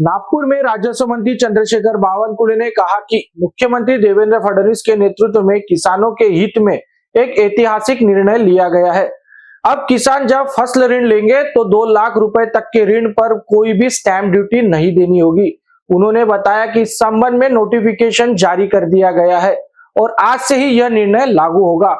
नागपुर में राजस्व मंत्री चंद्रशेखर बावनकुळे ने कहा कि मुख्यमंत्री देवेंद्र फडणवीस के नेतृत्व में किसानों के हित में एक ऐतिहासिक निर्णय लिया गया है। अब किसान जब फसल ऋण लेंगे तो 2 लाख रुपए तक के ऋण पर कोई भी स्टैंप ड्यूटी नहीं देनी होगी। उन्होंने बताया कि इस संबंध में नोटिफिकेशन जारी कर दिया गया है और आज से ही यह निर्णय लागू होगा।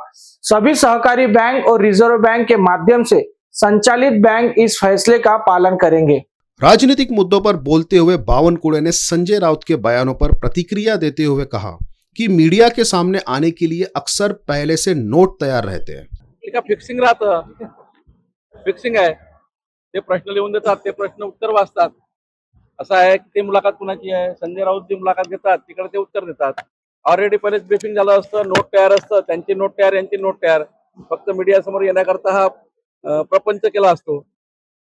सभी सहकारी बैंक और रिजर्व बैंक के माध्यम से संचालित बैंक इस फैसले का पालन करेंगे। राजनीतिक मुद्दों पर बोलते हुए बावनकुळे ने संजय राउत के बयानों पर प्रतिक्रिया देते हुए कहा कि मीडिया के सामने आने के लिए अक्सर पहले से नोट तैयार रहते हैं। फिक्सिंग राहतं, फिक्सिंग आहे, ते प्रश्न लिहून देतात, ते प्रश्न उत्तर वाचतात। असं आहे की ते मुलाखत कुणाची आहे, संजय राऊत जी मुलाखत घेतात तिकडे ते उत्तर देतात। ऑलरेडी पहिलेच ब्रीफिंग झालं असतं, नोट तयार असतं, त्यांची नोट तयार, यांची नोट तयार, फक्त मीडिया समोर येण्याकरता हा प्रपंच केला असतो।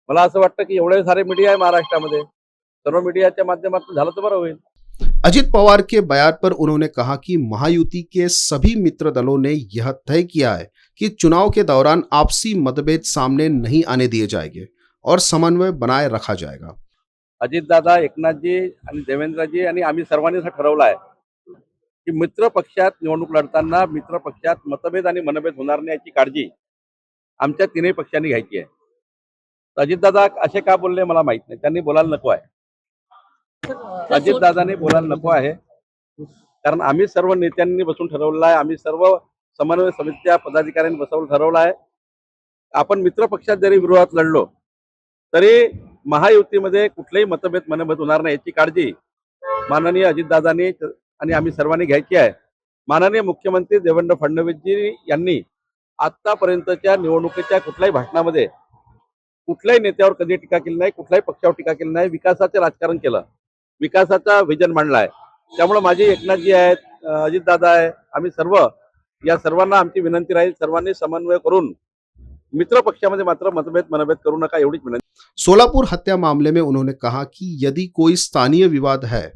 मला असं वाटतं की एवढे सारे मीडिया आहे महाराष्ट्रामध्ये, सर्व मीडियाच्या माध्यमातून झालं तर बरं होईल। अजित पवार के बयान पर उन्होंने कहा कि महायुति के सभी मित्र दलों ने यह तय किया है कि चुनाव के दौरान आपसी मतभेद सामने नहीं आने दिए जाएंगे और समन्वय बनाए रखा जाएगा। अजितदादा, एकनाथजी आणि देवेंद्रजी आणि आम्ही सर्वांनी असं ठरवलं आहे की मित्र पक्षात निवडणूक लढताना मित्र पक्षात मतभेद आणि मनभेद होणार नाही याची काळजी आमच्या तीनही पक्षांनी घ्यायची आहे। अजितदादा असे का बोलले मला माहित नाही, त्यांनी बोलायला नको आहे। अजितदादाने बोलायला नको आहे कारण आम्ही सर्व नेत्यांनी बसून ठरवलं आहे, आम्ही सर्व समन्वय समितीच्या पदाधिकाऱ्यांनी बसवून ठरवलं आहे। आपण मित्र पक्षात जरी विरोधात लढलो तरी महायुतीमध्ये कुठलेही मतभेद मनभेद होणार नाही याची काळजी माननीय अजितदादांनी आणि आम्ही सर्वांनी घ्यायची आहे। माननीय मुख्यमंत्री देवेंद्र फडणवीसजी यांनी आतापर्यंतच्या निवडणुकीच्या कुठल्याही भाषणामध्ये कुठल्याही नेत्यावर कधी टीका केली नाही, कुठल्याही पक्षावर टीका केली नाही, विकासाचे राजकारण केलं, विकासाचा विजन मांडलाय। त्यामुळे माझी एकनाथजी आहेत, अजितदादा आहे, आम्ही सर्व या सर्वांना आमची विनंती राहील, सर्वांनी समन्वय करून मित्र पक्षामध्ये मात्र मतभेद मनभेद करू नका एवढीच विनंती। सोलापुर हत्या मामले में उन्होंने कहा कि यदि कोई स्थानीय विवाद है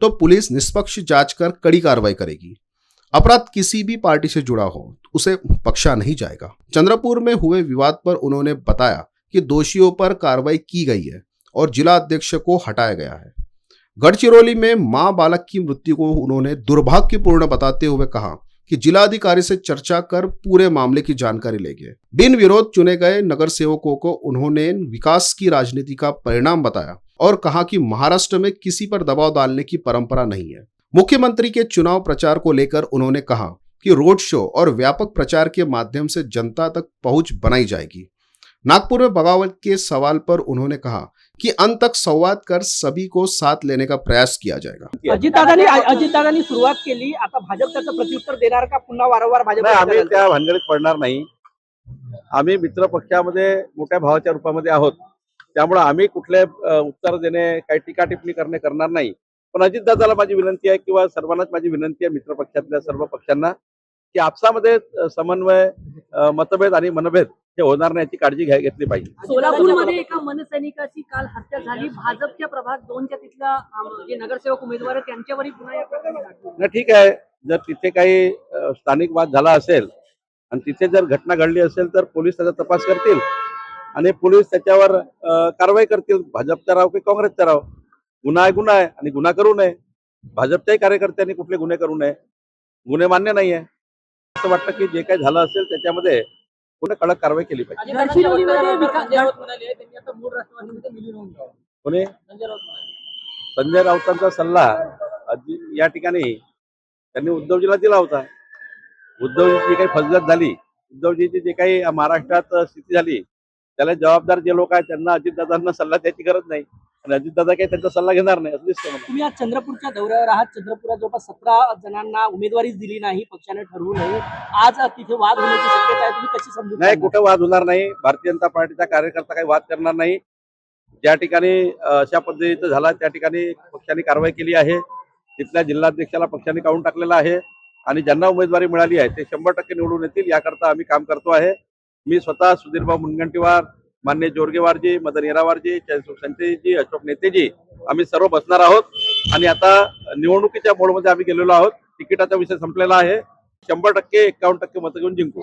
तो पुलिस निष्पक्ष जांच कर कड़ी कार्रवाई करेगी। अपराध किसी भी पार्टी से जुड़ा हो उसे बख्शा नहीं जाएगा। चंद्रपुर में हुए विवाद पर उन्होंने बताया कि दोषियों पर कार्रवाई की गई है और जिला अध्यक्ष को हटाया गया है। गढ़चिरौली में मां बालक की मृत्यु को उन्होंने दुर्भाग्यपूर्ण बताते हुए कहा कि जिलाधिकारी से चर्चा कर पूरे मामले की जानकारी लेंगे। बिन विरोध चुने गए नगर सेवकों को उन्होंने विकास की राजनीति का परिणाम बताया और कहा कि महाराष्ट्र में किसी पर दबाव डालने की परंपरा नहीं है। मुख्यमंत्री के चुनाव प्रचार को लेकर उन्होंने कहा कि रोड शो और व्यापक प्रचार के माध्यम से जनता तक पहुंच बनाई जाएगी। नागपुर में बगावत के सवाल पर उन्होंने कहा कि अंत तक संवाद कर सभी को साथ लेने का प्रयास किया जाएगा। अजितदादांनी सुरुवात केली, आता भाजप त्याचं प्रत्युत्तर देणार का पुन्हा वारंवार भाजप? आम्ही त्या भानगडीत पडणार नाही। आम्ही मित्र पक्षामध्ये मोठ्या भावाच्या रूपामध्ये आहोत, त्यामुळे आम्ही कुठले उत्तर देणे, काही टीका टिप्पणी करणार नाही। पण अजितदादाला माझी विनंती आहे किंवा सर्वांनाच माझी विनंती आहे मित्र पक्षातल्या सर्व पक्षांना की आपसामध्ये समन्वय, मतभेद आणि मनभेद हे होणार नाही याची काळजी घेतली पाहिजे। सोलापूरमध्ये एका मनसैनिकाची काल हत्या झाली, भाजपच्या प्रभाग 2च्या तिथल्या जे नगरसेवक उमेदवार आहेत त्यांच्यावरही पुन्हा या प्रकरणी नाही, ठीक आहे, जर तिथे काही स्थानिक वाद झाला असेल आणि तिथे जर घटना घडली असेल तर पोलीस त्याचा तपास करतील आणि पोलीस त्याच्यावर कारवाई करतील। भाजपचा राव की काँग्रेसचा राव, गुन्हा आहे गुन्हा आहे आणि गुन्हा करू नये। भाजपच्याही कार्यकर्त्यांनी कुठले गुन्हे करू नये, गुन्हे मान्य नाहीये। असं वाटतं की जे काही झालं असेल त्याच्यामध्ये पुन्हा कडक कारवाई केली पाहिजे। कोणी संजय राऊतांचा सल्ला या ठिकाणी त्यांनी उद्धवजीला दिला होता। उद्धवजीची काही फसगत झाली, उद्धवजीची जे काही महाराष्ट्रात स्थिती झाली त्याला जबाबदार जे लोक आहेत त्यांना अजितदादांना सल्ला द्यायची गरज नाही आणि अजितदादा काही त्यांचा सल्ला घेणार नाही असं दिसतं मला। तुम्ही आज चंद्रपूरच्या दौऱ्यावर आहात, चंद्रपुरात जवळपास 17 जणांना उमेदवारीच दिली नाही पक्षाने ठरवू नये, आज तिथे वाद होण्याची शक्यता आहे, तुम्ही कशी समजून? नाही, कुठं वाद होणार नाही। भारतीय जनता पार्टीचा कार्यकर्ता काही वाद करणार नाही। ज्या ठिकाणी अशा पद्धतीचं झाला त्या ठिकाणी पक्षाने कारवाई केली आहे, तिथल्या जिल्हाध्यक्षाला पक्षाने काढून टाकलेला आहे आणि ज्यांना उमेदवारी मिळाली आहे ते 100% निवडून येतील याकरता आम्ही काम करतो आहे। मी स्वतः सुधीरभाऊ मुनगंटीवार, मान्य जोरगेवारजी, मदन येरावारजी, संजयजी, अशोक नेतेजी आम्ही सर्व बसणार आहोत आणि आता निवडणुकीच्या मोडमध्ये आम्ही गेलेलो आहोत। तिकिटाचा विषय संपलेला आहे, 100% 51% मतं घेऊन जिंकू।